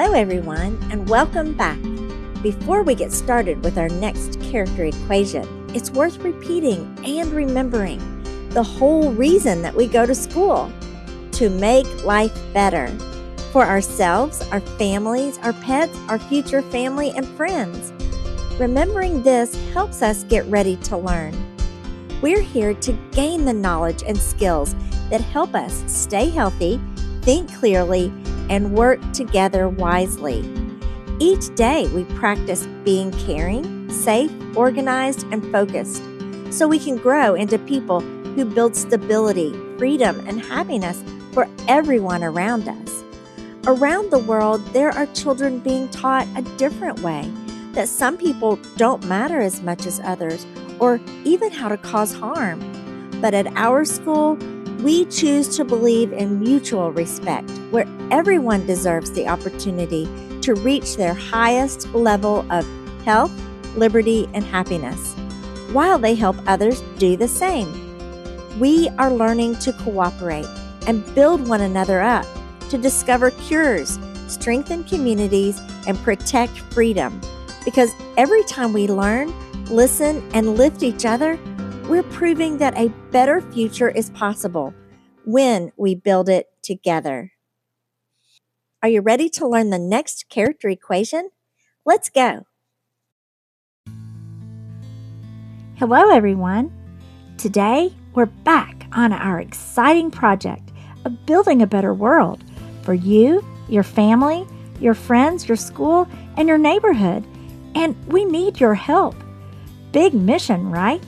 Hello, everyone, and welcome back. Before we get started with our next character equation, it's worth repeating and remembering the whole reason that we go to school: to make life better for ourselves, our families, our pets, our future family, and friends. Remembering this helps us get ready to learn. We're here to gain the knowledge and skills that help us stay healthy, think clearly, and work together wisely. Each day we practice being caring, safe, organized, and focused so we can grow into people who build stability, freedom, and happiness for everyone around us. Around the world, there are children being taught a different way, that some people don't matter as much as others, or even how to cause harm. But at our school, we choose to believe in mutual respect, where everyone deserves the opportunity to reach their highest level of health, liberty, and happiness, while they help others do the same. We are learning to cooperate and build one another up, to discover cures, strengthen communities, and protect freedom. Because every time we learn, listen, and lift each other, we're proving that a better future is possible when we build it together. Are you ready to learn the next character equation? Let's go. Hello, everyone. Today, we're back on our exciting project of building a better world for you, your family, your friends, your school, and your neighborhood. And we need your help. Big mission, right?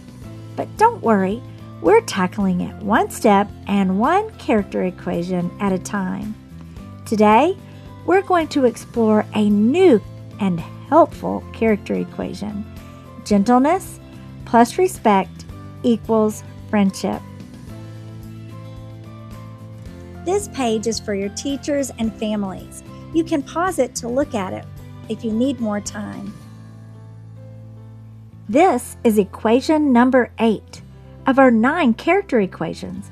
But don't worry, we're tackling it one step and one character equation at a time. Today, we're going to explore a new and helpful character equation: gentleness plus respect equals friendship. This page is for your teachers and families. You can pause it to look at it if you need more time. This is equation number 8 of our 9 character equations.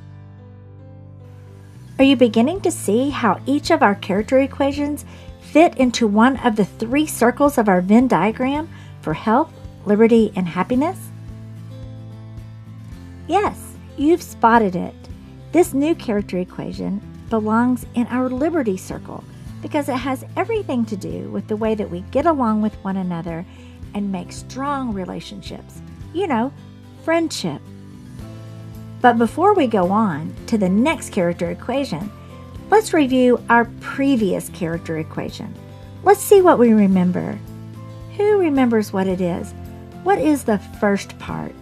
Are you beginning to see how each of our character equations fit into one of the 3 circles of our Venn diagram for health, liberty, and happiness? Yes, you've spotted it. This new character equation belongs in our liberty circle because it has everything to do with the way that we get along with one another and make strong relationships. Friendship. But before we go on to the next character equation, let's review our previous character equation. Let's see what we remember. Who remembers what it is? What is the first part?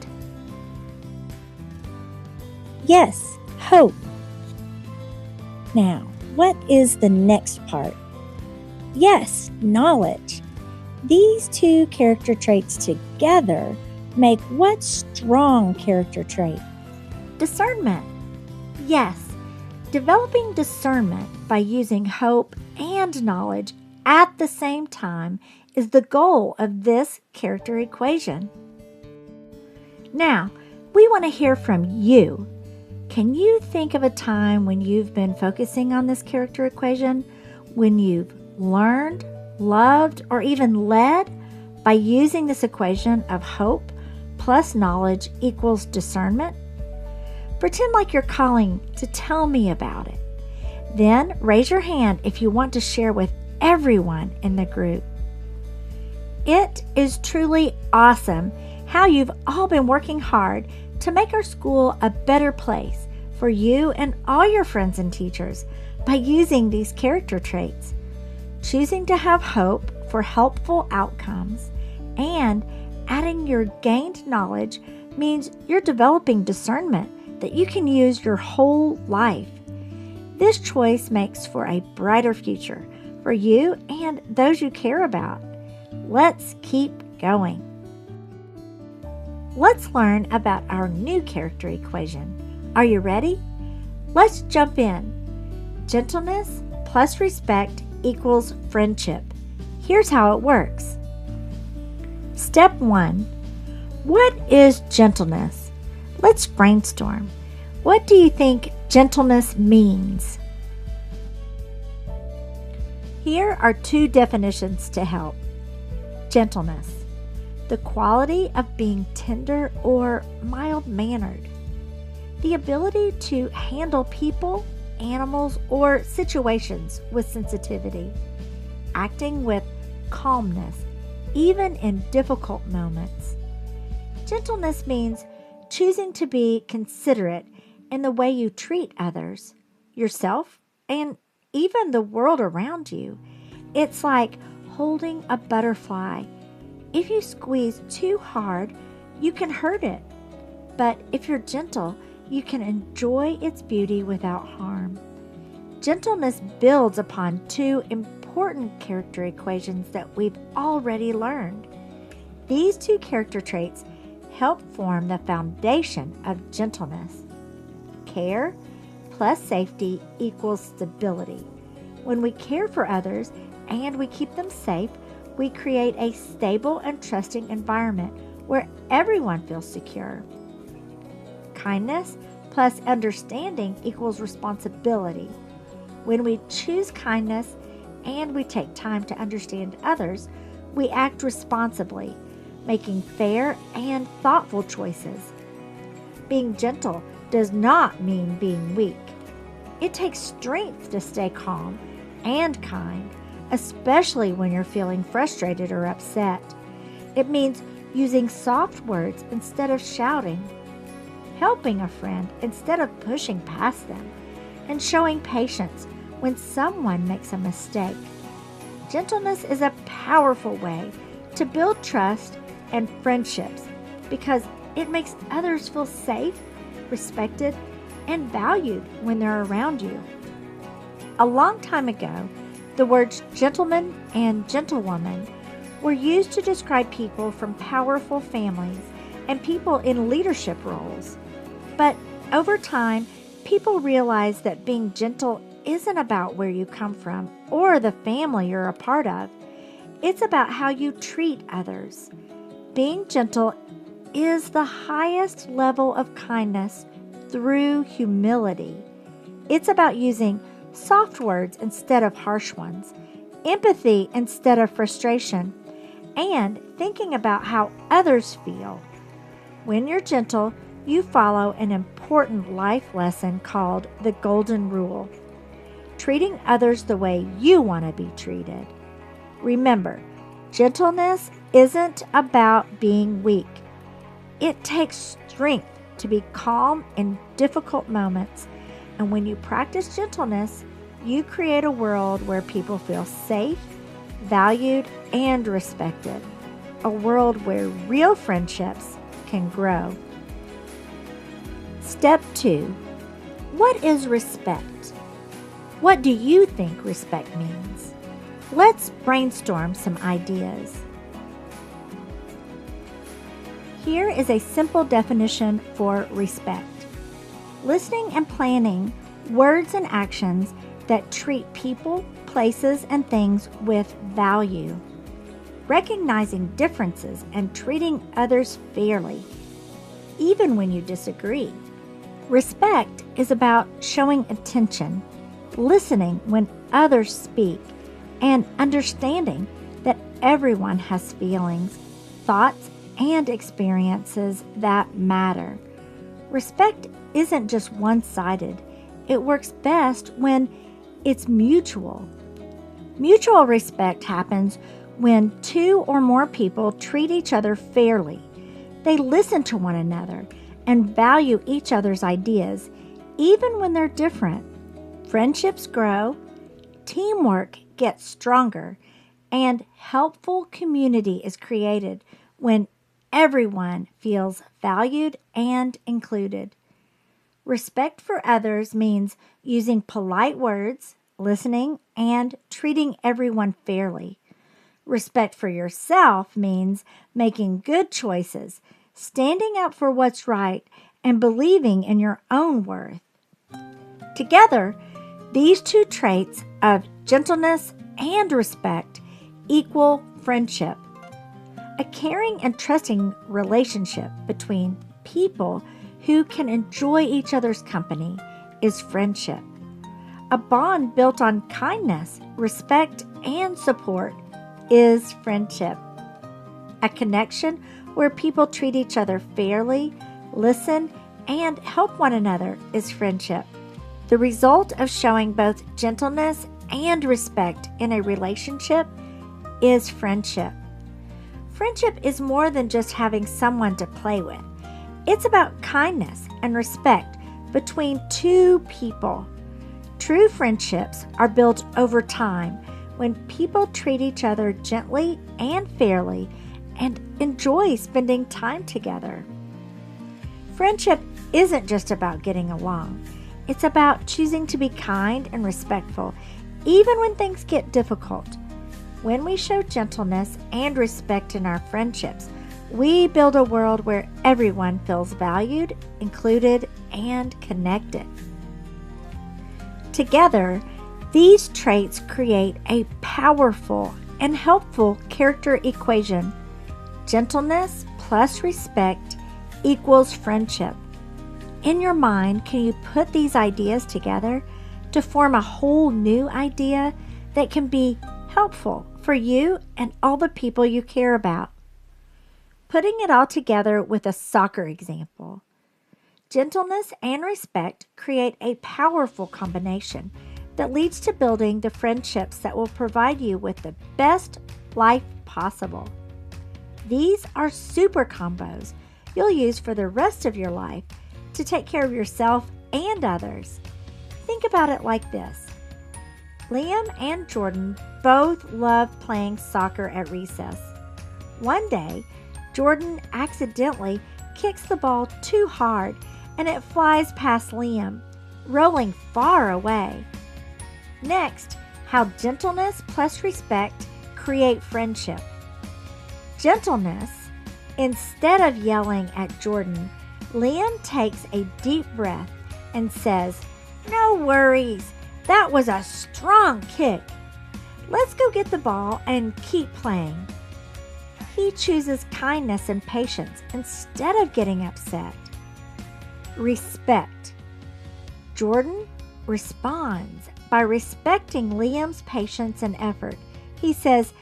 Yes, hope. Now, what is the next part? Yes, knowledge. These 2 character traits together make what strong character trait? Discernment. Yes, developing discernment by using hope and knowledge at the same time is the goal of this character equation. Now, we want to hear from you. Can you think of a time when you've been focusing on this character equation, when you've learned, loved, or even led by using this equation of hope plus knowledge equals discernment? Pretend like you're calling to tell me about it. Then raise your hand if you want to share with everyone in the group. It is truly awesome how you've all been working hard to make our school a better place for you and all your friends and teachers by using these character traits. Choosing to have hope for helpful outcomes and adding your gained knowledge means you're developing discernment that you can use your whole life. This choice makes for a brighter future for you and those you care about. Let's keep going. Let's learn about our new character equation. Are you ready? Let's jump in. Gentleness plus respect equals friendship. Here's how it works. Step 1. What is gentleness? Let's brainstorm. What do you think gentleness means? Here are two definitions to help. Gentleness, the quality of being tender or mild-mannered. The ability to handle people, animals, or situations with sensitivity. Acting with calmness, even in difficult moments. Gentleness means choosing to be considerate in the way you treat others, yourself, and even the world around you. It's like holding a butterfly. If you squeeze too hard, you can hurt it. But if you're gentle, you can enjoy its beauty without harm. Gentleness builds upon two important character equations that we've already learned. These two character traits help form the foundation of gentleness. Care plus safety equals stability. When we care for others and we keep them safe, we create a stable and trusting environment where everyone feels secure. Kindness plus understanding equals responsibility. When we choose kindness and we take time to understand others, we act responsibly, making fair and thoughtful choices. Being gentle does not mean being weak. It takes strength to stay calm and kind, especially when you're feeling frustrated or upset. It means using soft words instead of shouting, helping a friend instead of pushing past them, and showing patience when someone makes a mistake. Gentleness is a powerful way to build trust and friendships because it makes others feel safe, respected, and valued when they're around you. A long time ago, the words gentleman and gentlewoman were used to describe people from powerful families and people in leadership roles. But over time, people realized that being gentle isn't about where you come from or the family you're a part of. It's about how you treat others. Being gentle is the highest level of kindness through humility. It's about using soft words instead of harsh ones, empathy instead of frustration, and thinking about how others feel. When you're gentle, you follow an important life lesson called the Golden Rule, treating others the way you want to be treated. Remember, gentleness isn't about being weak. It takes strength to be calm in difficult moments, and when you practice gentleness, you create a world where people feel safe, valued, and respected. A world where real friendships can grow. Step 2. What is respect? What do you think respect means? Let's brainstorm some ideas. Here is a simple definition for respect. Listening and planning words and actions that treat people, places, and things with value. Recognizing differences and treating others fairly, even when you disagree. Respect is about showing attention, listening when others speak, and understanding that everyone has feelings, thoughts, and experiences that matter. Respect isn't just one-sided. It works best when it's mutual. Mutual respect happens when two or more people treat each other fairly. They listen to one another and value each other's ideas, even when they're different. Friendships grow, teamwork gets stronger, and helpful community is created when everyone feels valued and included. Respect for others means using polite words, listening, and treating everyone fairly. Respect for yourself means making good choices, standing up for what's right, and believing in your own worth. Together, these two traits of gentleness and respect equal friendship. A caring and trusting relationship between people who can enjoy each other's company is friendship. A bond built on kindness, respect, and support is friendship. A connection where people treat each other fairly, listen, and help one another is friendship. The result of showing both gentleness and respect in a relationship is friendship. Friendship is more than just having someone to play with. It's about kindness and respect between two people. True friendships are built over time when people treat each other gently and fairly and enjoy spending time together. Friendship isn't just about getting along. It's about choosing to be kind and respectful, even when things get difficult. When we show gentleness and respect in our friendships, we build a world where everyone feels valued, included, and connected. Together, these traits create a powerful and helpful character equation. Gentleness plus respect equals friendship. In your mind, can you put these ideas together to form a whole new idea that can be helpful for you and all the people you care about? Putting it all together with a soccer example. Gentleness and respect create a powerful combination that leads to building the friendships that will provide you with the best life possible. These are super combos you'll use for the rest of your life to take care of yourself and others. Think about it like this. Liam and Jordan both love playing soccer at recess. One day, Jordan accidentally kicks the ball too hard and it flies past Liam, rolling far away. Next, how gentleness plus respect create friendship. Gentleness. Instead of yelling at Jordan, Liam takes a deep breath and says, "No worries, that was a strong kick. Let's go get the ball and keep playing." He chooses kindness and patience instead of getting upset. Respect. Jordan responds by respecting Liam's patience and effort. He says,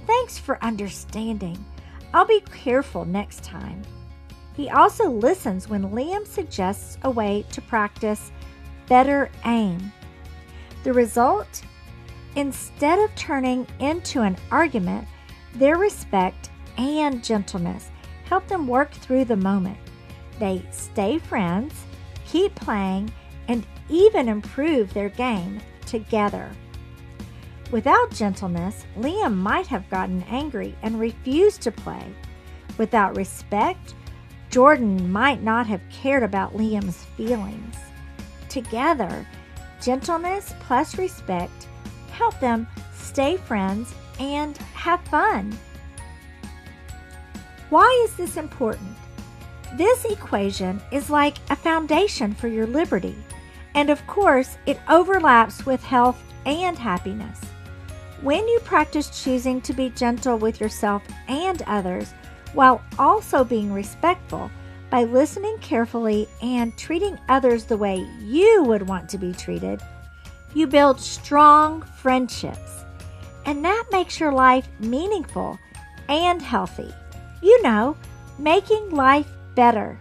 "Thanks for understanding. I'll be careful next time." He also listens when Liam suggests a way to practice better aim. The result? Instead of turning into an argument, their respect and gentleness help them work through the moment. They stay friends, keep playing, and even improve their game together. Without gentleness, Liam might have gotten angry and refused to play. Without respect, Jordan might not have cared about Liam's feelings. Together, gentleness plus respect help them stay friends and have fun. Why is this important? This equation is like a foundation for your liberty, and of course, it overlaps with health and happiness. When you practice choosing to be gentle with yourself and others, while also being respectful by listening carefully and treating others the way you would want to be treated, you build strong friendships. And that makes your life meaningful and healthy. Making life better.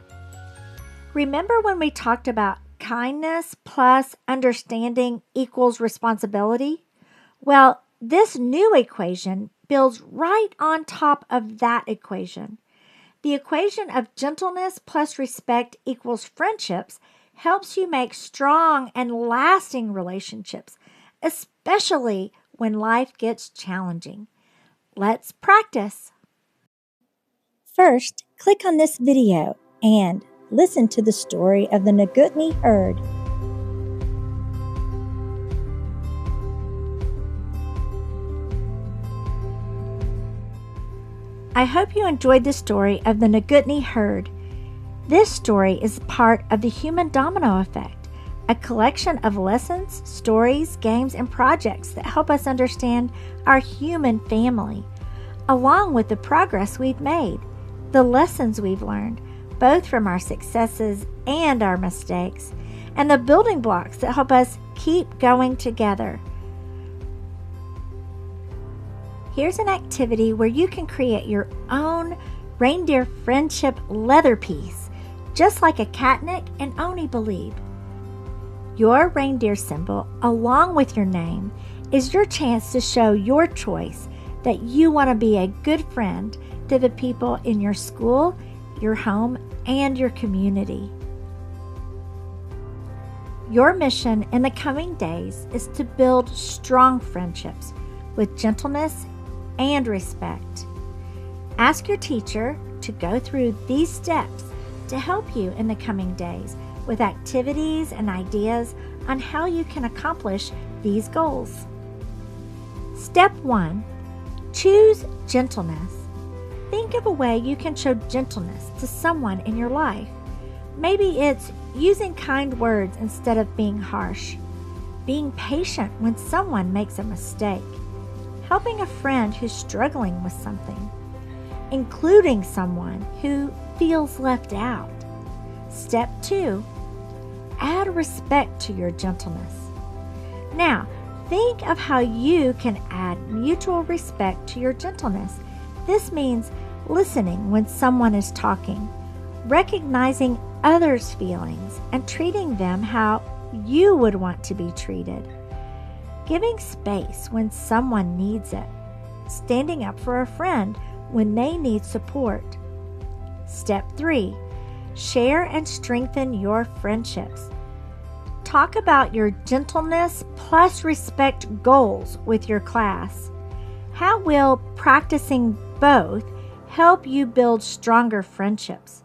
Remember when we talked about kindness plus understanding equals responsibility? Well, this new equation builds right on top of that equation. The equation of gentleness plus respect equals friendships helps you make strong and lasting relationships, especially when life gets challenging. Let's practice. First, click on this video and listen to the story of the Nguutney Herd. I hope you enjoyed the story of the Nguutney Herd. This story is part of the human domino effect, a collection of lessons, stories, games, and projects that help us understand our human family, along with the progress we've made, the lessons we've learned, both from our successes and our mistakes, and the building blocks that help us keep going together. Here's an activity where you can create your own reindeer friendship leather piece, just like a catnick and Oni believe. Your reindeer symbol, along with your name, is your chance to show your choice that you want to be a good friend to the people in your school, your home, and your community. Your mission in the coming days is to build strong friendships with gentleness and respect. Ask your teacher to go through these steps to help you in the coming days with activities and ideas on how you can accomplish these goals. Step 1. Choose gentleness. Think of a way you can show gentleness to someone in your life. Maybe it's using kind words instead of being harsh, being patient when someone makes a mistake, helping a friend who's struggling with something, including someone who feels left out. Step 2, add respect to your gentleness. Now, think of how you can add mutual respect to your gentleness. This means listening when someone is talking, recognizing others' feelings, and treating them how you would want to be treated, giving space when someone needs it, standing up for a friend when they need support. Step 3, share and strengthen your friendships. Talk about your gentleness plus respect goals with your class. How will practicing both help you build stronger friendships?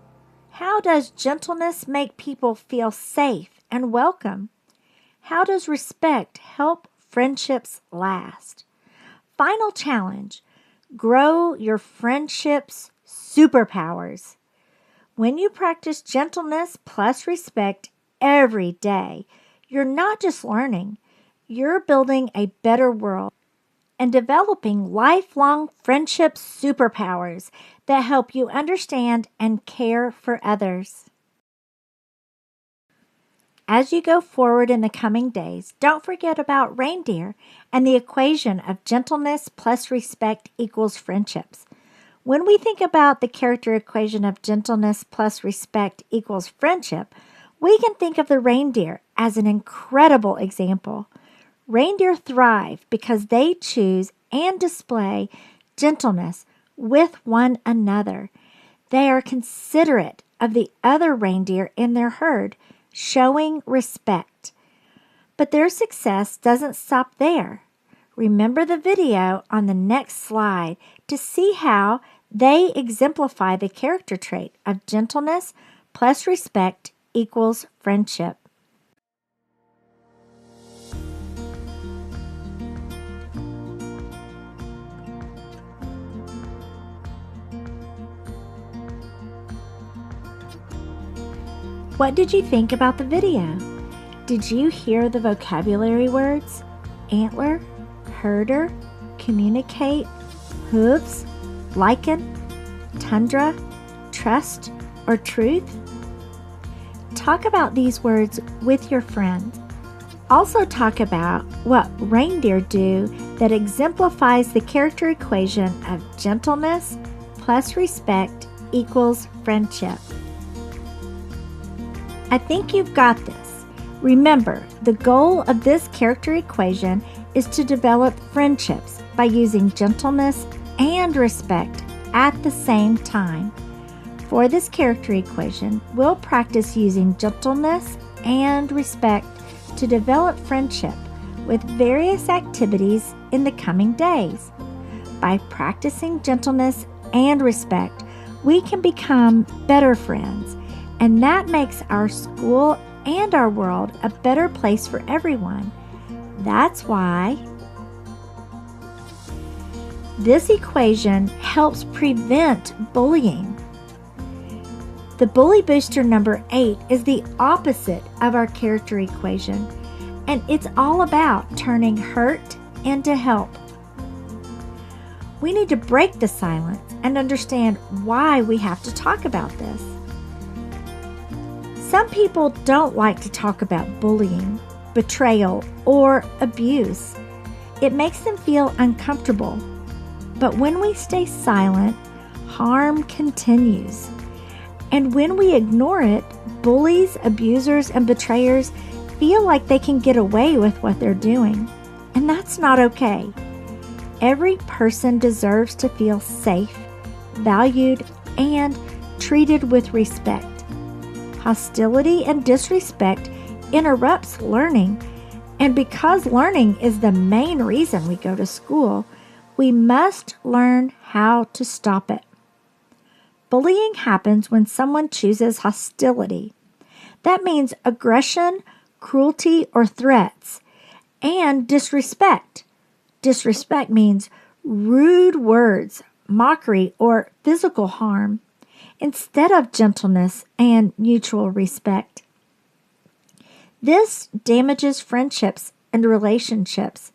How does gentleness make people feel safe and welcome? How does respect help friendships last? Final challenge, grow your friendships' superpowers. When you practice gentleness plus respect every day, you're not just learning, you're building a better world and developing lifelong friendship superpowers that help you understand and care for others. As you go forward in the coming days, don't forget about reindeer and the equation of gentleness plus respect equals friendships. When we think about the character equation of gentleness plus respect equals friendship, we can think of the reindeer as an incredible example. Reindeer thrive because they choose and display gentleness with one another. They are considerate of the other reindeer in their herd, showing respect. But their success doesn't stop there. Remember the video on the next slide to see how they exemplify the character trait of gentleness plus respect equals friendship. What did you think about the video? Did you hear the vocabulary words? Antler, herder, communicate, hooves, lichen, tundra, trust, or truth? Talk about these words with your friends. Also talk about what reindeer do that exemplifies the character equation of gentleness plus respect equals friendship. I think you've got this. Remember, the goal of this character equation is to develop friendships by using gentleness and respect at the same time. For this character equation, we'll practice using gentleness and respect to develop friendship with various activities in the coming days. By practicing gentleness and respect, we can become better friends, and that makes our school and our world a better place for everyone. That's why this equation helps prevent bullying. The bully booster number 8 is the opposite of our character equation, and it's all about turning hurt into help. We need to break the silence and understand why we have to talk about this. Some people don't like to talk about bullying, betrayal, or abuse. It makes them feel uncomfortable. But when we stay silent, harm continues. And when we ignore it, bullies, abusers, and betrayers feel like they can get away with what they're doing. And that's not okay. Every person deserves to feel safe, valued, and treated with respect. Hostility and disrespect interrupts learning, and because learning is the main reason we go to school, we must learn how to stop it. Bullying happens when someone chooses hostility. That means aggression, cruelty, or threats, and disrespect. Disrespect means rude words, mockery, or physical harm, instead of gentleness and mutual respect. This damages friendships and relationships.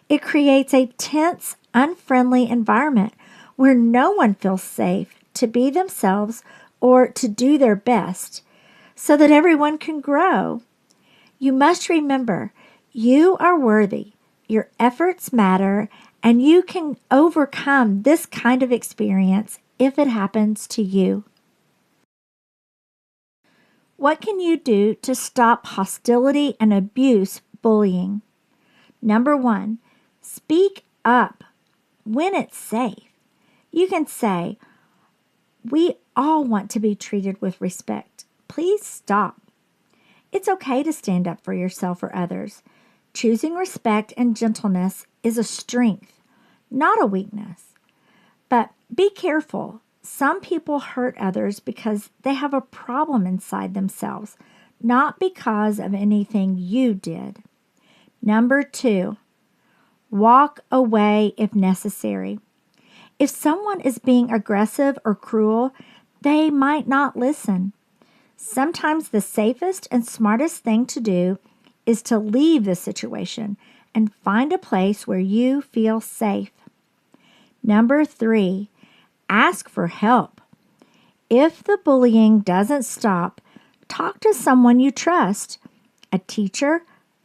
It creates a tense, unfriendly environment where no one feels safe to be themselves or to do their best so that everyone can grow. You must remember, you are worthy, your efforts matter, and you can overcome this kind of experience if it happens to you. What can you do to stop hostility and abuse bullying? Number 1, speak up when it's safe. You can say, "We all want to be treated with respect. Please stop." It's okay to stand up for yourself or others. Choosing respect and gentleness is a strength, not a weakness. But be careful. Some people hurt others because they have a problem inside themselves, not because of anything you did. Number 2, walk away if necessary. If someone is being aggressive or cruel, they might not listen. Sometimes the safest and smartest thing to do is to leave the situation and find a place where you feel safe. Number 3, ask for help. If the bullying doesn't stop, talk to someone you trust, a teacher,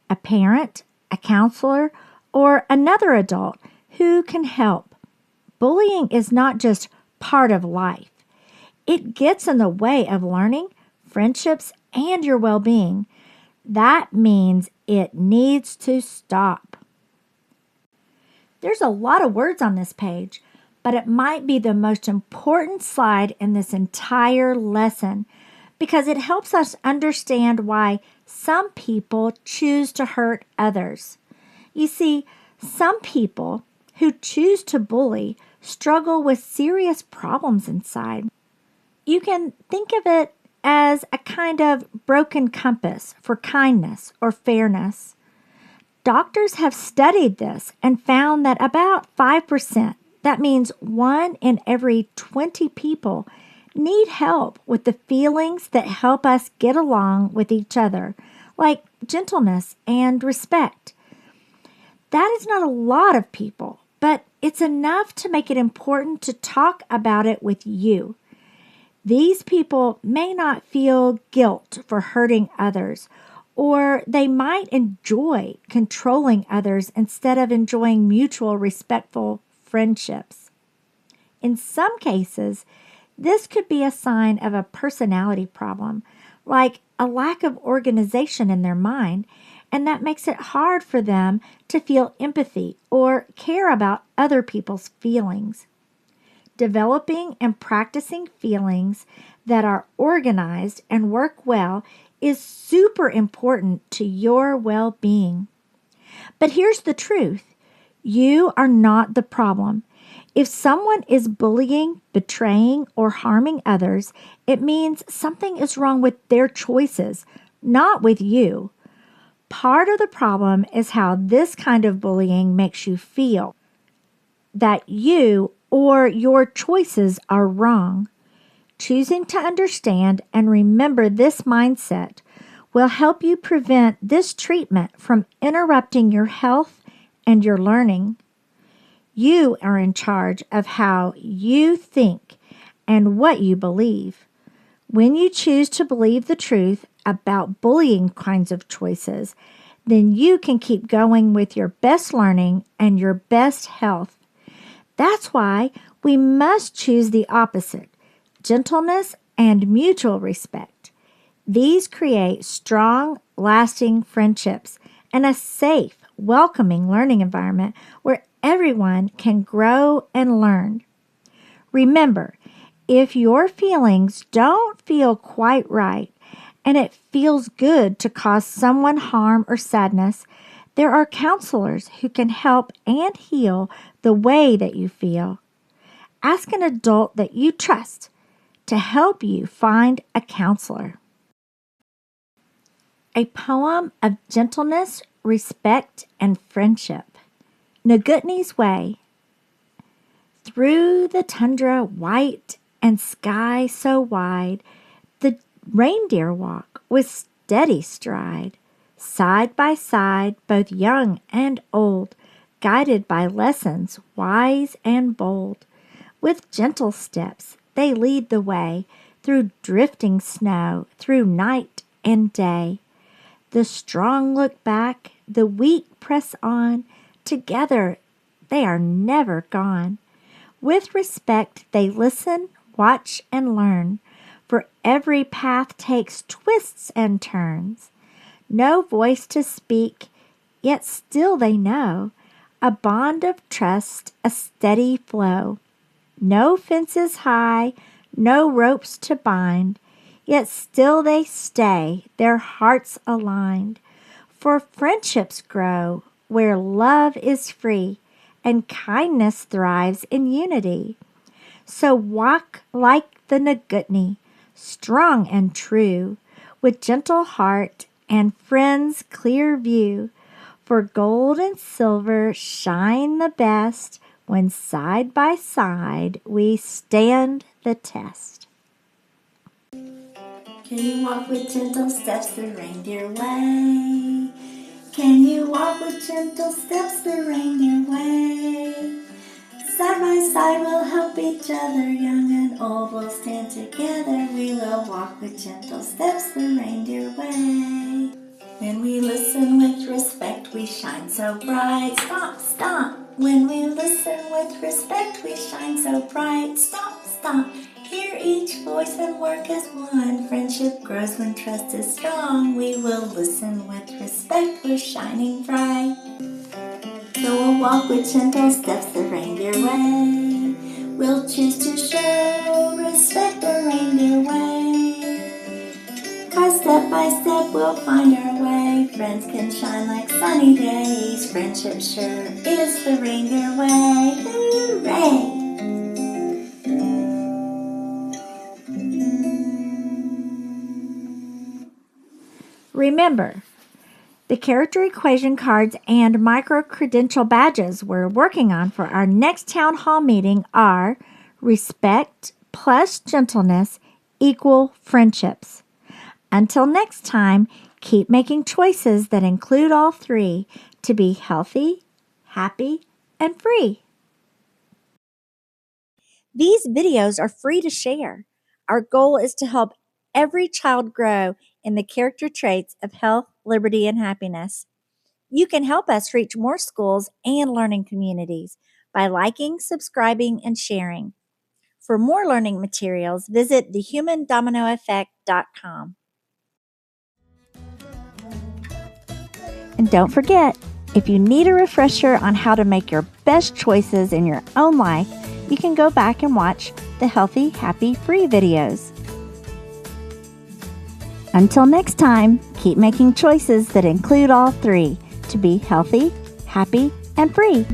a parent, a counselor, or another adult who can help. Bullying is not just part of life. It gets in the way of learning, friendships, and your well-being. That means it needs to stop. There's a lot of words on this page, but it might be the most important slide in this entire lesson because it helps us understand why some people choose to hurt others. You see, some people who choose to bully struggle with serious problems inside. You can think of it as a kind of broken compass for kindness or fairness. Doctors have studied this and found that about 5%, that means 1 in every 20 people, need help with the feelings that help us get along with each other, like gentleness and respect. That is not a lot of people, but it's enough to make it important to talk about it with you. These people may not feel guilt for hurting others, or they might enjoy controlling others instead of enjoying mutual, respectful friendships. In some cases, this could be a sign of a personality problem, like a lack of organization in their mind, and that makes it hard for them to feel empathy or care about other people's feelings. Developing and practicing feelings that are organized and work well is super important to your well-being. But here's the truth. You are not the problem. If someone is bullying, betraying, or harming others, it means something is wrong with their choices, not with you. Part of the problem is how this kind of bullying makes you feel, that you or your choices are wrong. Choosing to understand and remember this mindset will help you prevent this treatment from interrupting your health and your learning. You are in charge of how you think and what you believe. When you choose to believe the truth about bullying kinds of choices, then you can keep going with your best learning and your best health. That's why we must choose the opposite, gentleness and mutual respect. These create strong, lasting friendships and a safe, welcoming learning environment where everyone can grow and learn. Remember, if your feelings don't feel quite right and it feels good to cause someone harm or sadness, there are counselors who can help and heal the way that you feel. Ask an adult that you trust to help you find a counselor. A poem of gentleness, respect, and friendship. Nguutney's Way. Through the tundra white and sky so wide, the reindeer walk with steady stride, side by side, both young and old, guided by lessons wise and bold. With gentle steps they lead the way, through drifting snow, through night and day. The strong look back, the weak press on, together they are never gone. With respect they listen, watch, and learn, for every path takes twists and turns. No voice to speak, yet still they know, a bond of trust, a steady flow. No fences high, no ropes to bind, yet still they stay, their hearts aligned. For friendships grow where love is free, and kindness thrives in unity. So walk like the Nguutney, strong and true, with gentle heart and friends' clear view. For gold and silver shine the best when side by side we stand the test. Can you walk with gentle steps the reindeer way? Can you walk with gentle steps the reindeer way? Side by side we'll help each other, young and old we'll stand together. We will walk with gentle steps the reindeer way. When we listen with respect we shine so bright. Stomp, stomp. When we listen with respect we shine so bright. Stomp, stomp. Hear each voice and work as one. Friendship grows when trust is strong. We will listen with respect, we're shining bright. So we'll walk with gentle steps the reindeer way. We'll choose to show respect the reindeer way. 'Cause step by step we'll find our way. Friends can shine like sunny days. Friendship sure is the reindeer way. Hooray! Remember, the character equation cards and micro-credential badges we're working on for our next town hall meeting are respect plus gentleness equal friendships. Until next time, keep making choices that include all three to be healthy, happy, and free. These videos are free to share. Our goal is to help every child grow in the character traits of health, liberty, and happiness. You can help us reach more schools and learning communities by liking, subscribing, and sharing. For more learning materials, visit thehumandominoeffect.com. And don't forget, if you need a refresher on how to make your best choices in your own life, you can go back and watch the Healthy, Happy, Free videos. Until next time, keep making choices that include all three to be healthy, happy, and free.